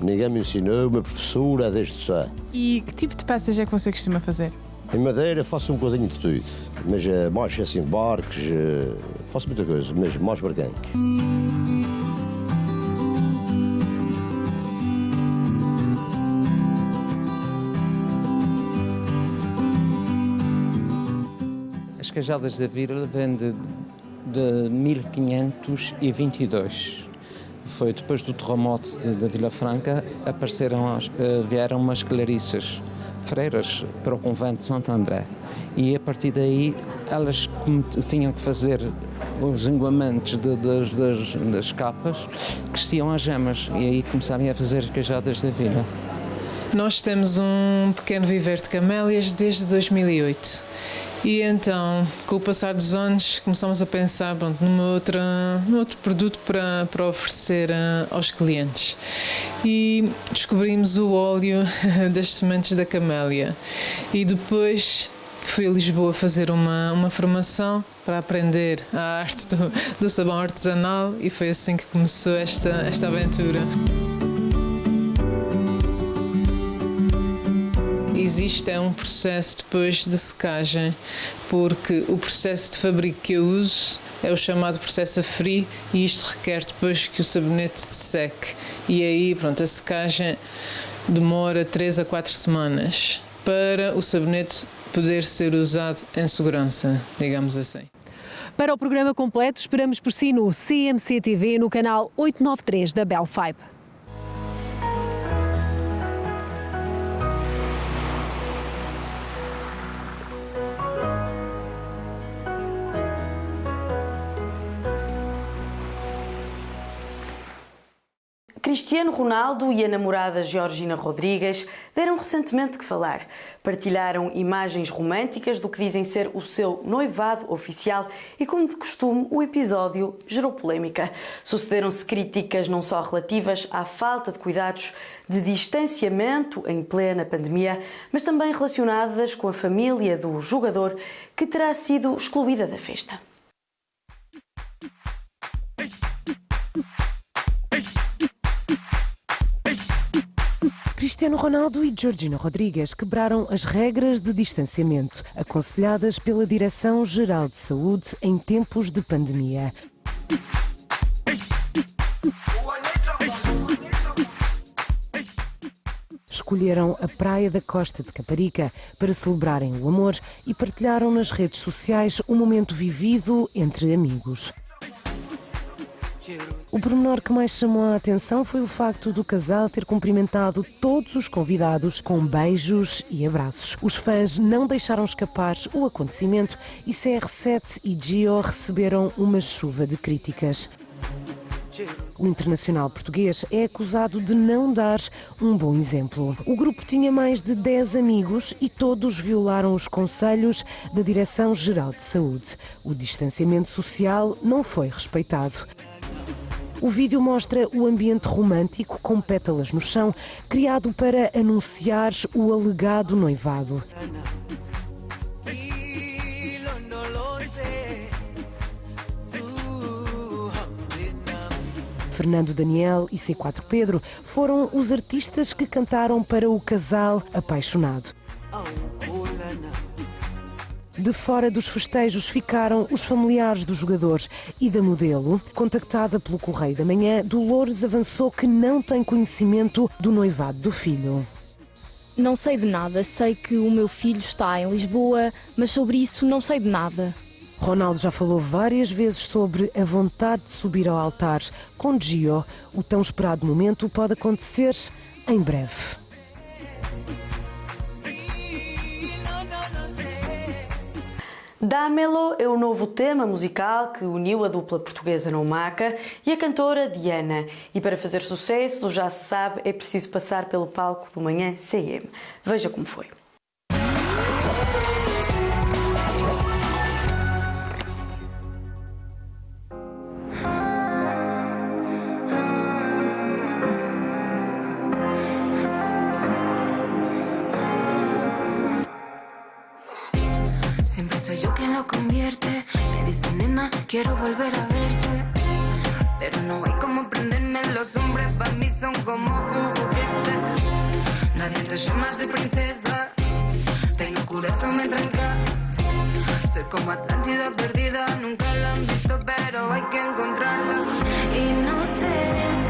Ninguém me ensinou, uma professora, desde já. E que tipo de peças é que você costuma fazer? Em madeira faço um bocadinho de tudo, mas mais assim, barcos, faço muita coisa, mas mais barquinhos. As queijadas da vila vêm de 1522. Foi depois do terremoto da Vila Franca, vieram umas clarissas, freiras, para o convento de Santo André. E a partir daí elas tinham que fazer os engoamentos das capas que vestiam as gemas e aí começaram a fazer queijadas da vila. Nós temos um pequeno viveiro de camélias desde 2008 e então, com o passar dos anos, começamos a pensar num outro produto para oferecer aos clientes e descobrimos o óleo das sementes da camélia e depois fui a Lisboa fazer uma formação para aprender a arte do sabão artesanal e foi assim que começou esta aventura. Existe um processo depois de secagem, porque o processo de fabrico que eu uso é o chamado processo a frio e isto requer depois que o sabonete seque. E aí, a secagem demora 3 a 4 semanas para o sabonete poder ser usado em segurança, digamos assim. Para o programa completo, esperamos por si no CMC-TV, no canal 893 da Bell 5. Cristiano Ronaldo e a namorada Georgina Rodrigues deram recentemente que falar. Partilharam imagens românticas do que dizem ser o seu noivado oficial e, como de costume, o episódio gerou polémica. Sucederam-se críticas não só relativas à falta de cuidados de distanciamento em plena pandemia, mas também relacionadas com a família do jogador, que terá sido excluída da festa. Cristiano Ronaldo e Georgina Rodrigues quebraram as regras de distanciamento aconselhadas pela Direção-Geral de Saúde em tempos de pandemia. Escolheram a praia da Costa de Caparica para celebrarem o amor e partilharam nas redes sociais um momento vivido entre amigos. O pormenor que mais chamou a atenção foi o facto do casal ter cumprimentado todos os convidados com beijos e abraços. Os fãs não deixaram escapar o acontecimento e CR7 e Gio receberam uma chuva de críticas. O internacional português é acusado de não dar um bom exemplo. O grupo tinha mais de 10 amigos e todos violaram os conselhos da Direção-Geral de Saúde. O distanciamento social não foi respeitado. O vídeo mostra o ambiente romântico com pétalas no chão, criado para anunciar o alegado noivado. Fernando Daniel e C4 Pedro foram os artistas que cantaram para o casal apaixonado. De fora dos festejos ficaram os familiares dos jogadores e da modelo. Contactada pelo Correio da Manhã, Dolores avançou que não tem conhecimento do noivado do filho. Não sei de nada. Sei que o meu filho está em Lisboa, mas sobre isso não sei de nada. Ronaldo já falou várias vezes sobre a vontade de subir ao altar. Com Gio, o tão esperado momento pode acontecer em breve. Dámelo é o novo tema musical que uniu a dupla portuguesa Noumaca e a cantora Diana. E para fazer sucesso, já se sabe, é preciso passar pelo palco do Manhã CM. Veja como foi. Siempre soy yo quien lo convierte. Me dice, nena, quiero volver a verte. Pero no hay como prenderme. Los hombres para mí son como un juguete. Nadie te llama de princesa. Tengo corazón, me tranca. Soy como Atlántida perdida. Nunca la han visto, pero hay que encontrarla. Y no sé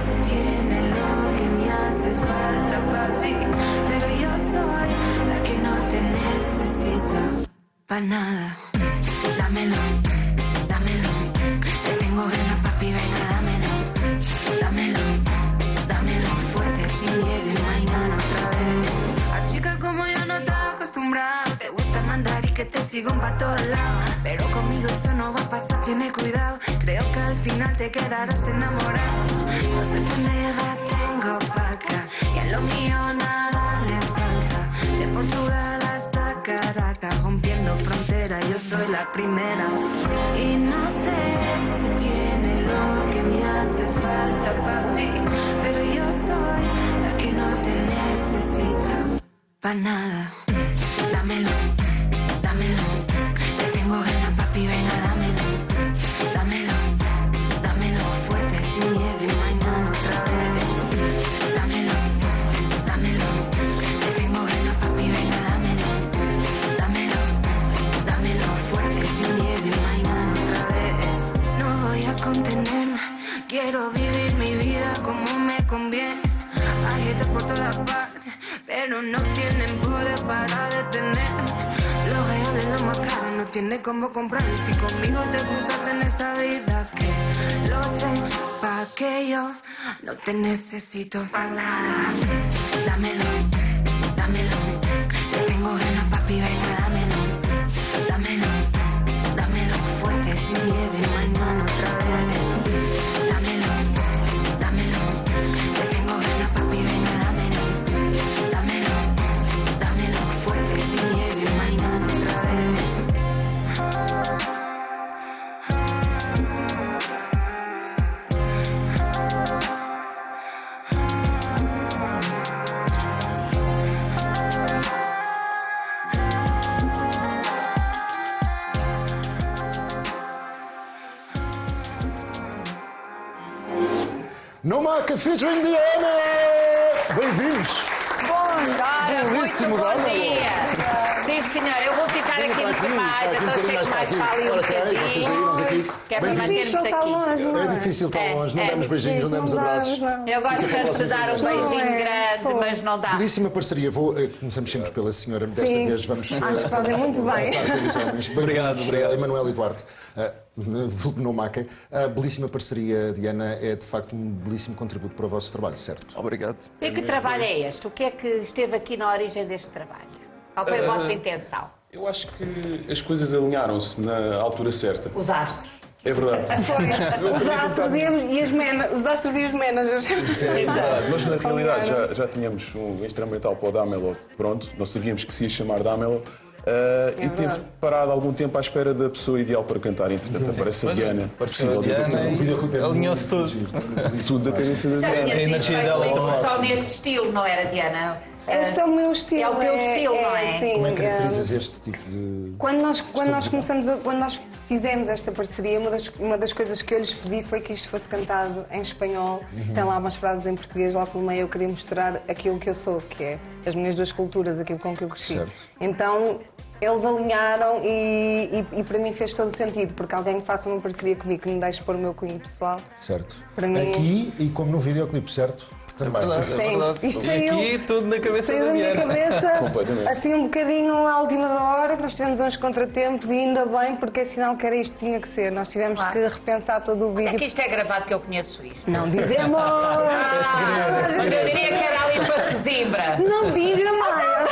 si tiene lo que me hace falta, papi. Pero yo soy la que no te necesita. Pa' nada, dámelo, dámelo. Te tengo ganas, papi, venga, dámelo. Dámelo, dámelo fuerte, sin miedo y mañana otra vez. A chica como yo no estaba acostumbrada. Te gusta mandar y que te sigan pa' todos lados. Pero conmigo eso no va a pasar, tiene cuidado. Creo que al final te quedarás enamorado. No sé dónde llegar, tengo pa' acá. Y a lo mío nada le falta. De Portugal hasta Caracas, rompiendo frontera, yo soy la primera. Y no sé si tiene lo que me hace falta, papi, pero yo soy la que no te necesita pa' nada. Dámelo, dámelo. Te tengo ganas, papi, venga, dámelo. Dámelo, dámelo fuerte, sin miedo y mañana otra vez. Dámelo, dámelo. Te tengo ganas, papi, venga, dámelo. Dámelo, dámelo fuerte, sin miedo y mañana otra vez. No voy a contenerme, quiero vivir mi vida como me conviene. Hay gente por todas partes, pero no tienen poder para detenerme. Los reales de lo más caro no tiene cómo comprarlo. Si conmigo te cruzas en esta vida, que lo sepa que yo no te necesito para nada. Dámelo, dámelo. Te tengo ganas, papi, venga, dámelo. Dámelo, dámelo fuerte, sin miedo y mañana otra vez. Dámelo, dámelo. Te No Maca featuring Diana! Bem-vindos! Belíssimo, bom dia! Sim, senhor, eu vou ficar aqui muito mais, eu estou cheio mais para ali um bocadinho. Que é para mantermos aqui. É difícil estar longe, não damos beijinhos, não damos abraços. Eu gosto de dar um beijinho grande, mas não dá. Belíssima parceria. Começamos sempre pela senhora, desta vez vamos... Acho que fazem muito bem. Obrigado, Emanuel e Duarte. No Maca. A belíssima parceria, Diana, é de facto um belíssimo contributo para o vosso trabalho, certo? Obrigado. E que trabalho é este? O que é que esteve aqui na origem deste trabalho? Qual foi a vossa intenção? Eu acho que as coisas alinharam-se na altura certa. Os astros. É verdade. Os astros e os managers. É verdade. Nós, na realidade, já tínhamos um instrumental para o Damelo pronto. Nós sabíamos que se ia chamar Damelo. E teve parado algum tempo à espera da pessoa ideal para cantar. Entretanto, aparece a Diana. Alinhou-se tudo. Tudo da cabeça da Diana. A energia dela só neste estilo, não era, Diana? Este é o meu estilo. É o teu estilo, não é? Sim, como é que caracterizas este tipo de... Quando nós fizemos esta parceria, uma das coisas que eu lhes pedi foi que isto fosse cantado em espanhol. Tem lá umas frases em português, lá pelo meio eu queria mostrar aquilo que eu sou, que é as minhas duas culturas, aquilo com que eu cresci. Certo. Então, eles alinharam e para mim fez todo o sentido, porque alguém que faça uma parceria comigo, que me deixe pôr o meu cunho pessoal. Certo. Para mim... Aqui e como no videoclipe, certo? Também. Sim, isto saiu, aqui tudo na cabeça saiu da minha cabeça, assim um bocadinho à última da hora, nós tivemos uns contratempos e ainda bem, porque é sinal que era isto que tinha que ser. Nós tivemos que repensar todo o vídeo. É que isto é gravado que eu conheço isto. Não dizemos! Eu diria que era ali para Sesimbra. Não diga, Maia!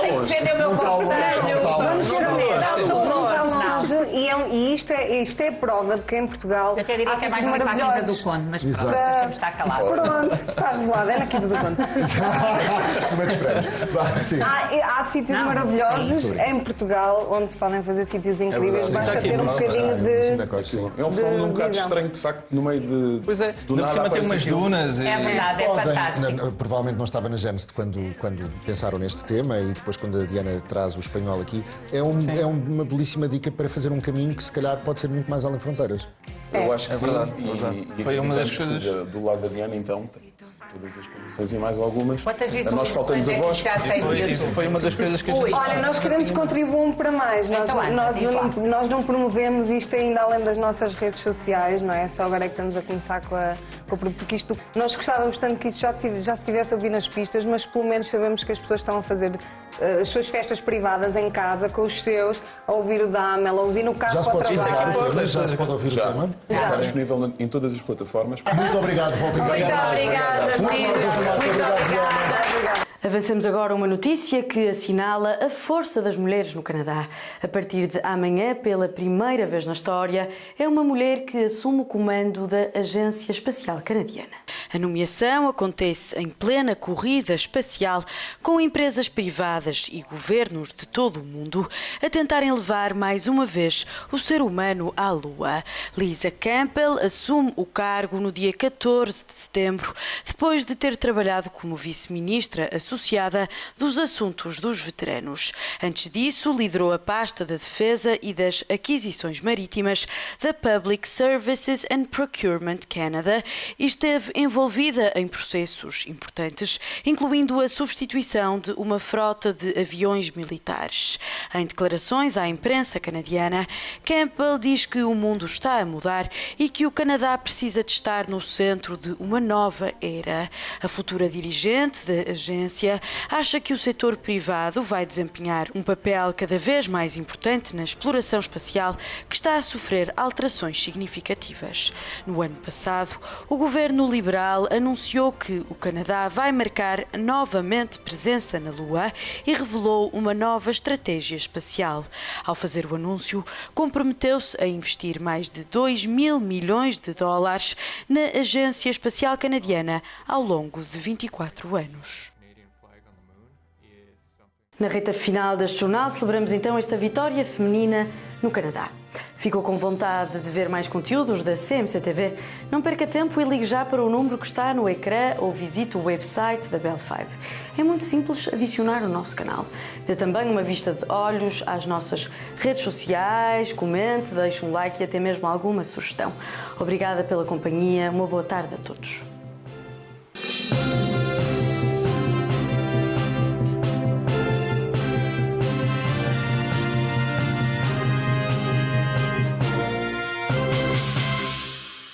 Tenho que defender o meu conselho. Vamos ser honestos, não está longe. E isto é prova de que em Portugal eu até diria que é mais ali para a Quinta do Conde, mas pronto, temos de estar calados. Pronto, está revelado, é na Quinta do Conde. Como é que esperamos? Há sítios maravilhosos em Portugal onde se podem fazer sítios incríveis, basta ter um bocadinho de... É um fenómeno um bocado estranho, de facto, no meio de... Pois é, do nada tem umas dunas. É verdade, é fantástico. Provavelmente não estava na gênese quando pensaram neste tema e depois quando a Diana traz o espanhol aqui. É uma belíssima dica para fazer um caminho que se calhar pode ser muito mais além fronteiras. Eu acho que sim. Verdade, e foi uma das coisas do lado da Diana, então, todas as condições e mais algumas. Quantas vezes a nós falta-nos a voz. Isso foi uma das coisas que a gente... Olha, nós queremos contribuir para mais. Nós não promovemos isto ainda além das nossas redes sociais, não é? Só agora é que estamos a começar porque isto... Nós gostávamos tanto que isto já se tivesse ouvido nas pistas, mas pelo menos sabemos que as pessoas estão a fazer as suas festas privadas em casa, com os seus, a ouvir o Damel, a ouvir no carro para o trabalho. Já se pode ouvir o tema? Está disponível em todas as plataformas. Muito obrigado, voltem Muito obrigada, Muito obrigada. Avançamos agora a uma notícia que assinala a força das mulheres no Canadá. A partir de amanhã, pela primeira vez na história, é uma mulher que assume o comando da Agência Espacial Canadiana. A nomeação acontece em plena corrida espacial, com empresas privadas e governos de todo o mundo a tentarem levar mais uma vez o ser humano à Lua. Lisa Campbell assume o cargo no dia 14 de setembro, depois de ter trabalhado como vice-ministra associada dos assuntos dos veteranos. Antes disso, liderou a pasta da defesa e das aquisições marítimas da Public Services and Procurement Canada e esteve envolvida em processos importantes, incluindo a substituição de uma frota de aviões militares. Em declarações à imprensa canadiana, Campbell diz que o mundo está a mudar e que o Canadá precisa de estar no centro de uma nova era. A futura dirigente da agência acha que o setor privado vai desempenhar um papel cada vez mais importante na exploração espacial, que está a sofrer alterações significativas. No ano passado, o governo liberal anunciou que o Canadá vai marcar novamente presença na Lua e revelou uma nova estratégia espacial. Ao fazer o anúncio, comprometeu-se a investir mais de 2 mil milhões de dólares na Agência Espacial Canadiana ao longo de 24 anos. Na reta final deste jornal, celebramos então esta vitória feminina no Canadá. Ficou com vontade de ver mais conteúdos da CMC-TV? Não perca tempo e ligue já para o número que está no ecrã ou visite o website da Bell 5. É muito simples adicionar o nosso canal. Dê também uma vista de olhos às nossas redes sociais, comente, deixe um like e até mesmo alguma sugestão. Obrigada pela companhia, uma boa tarde a todos.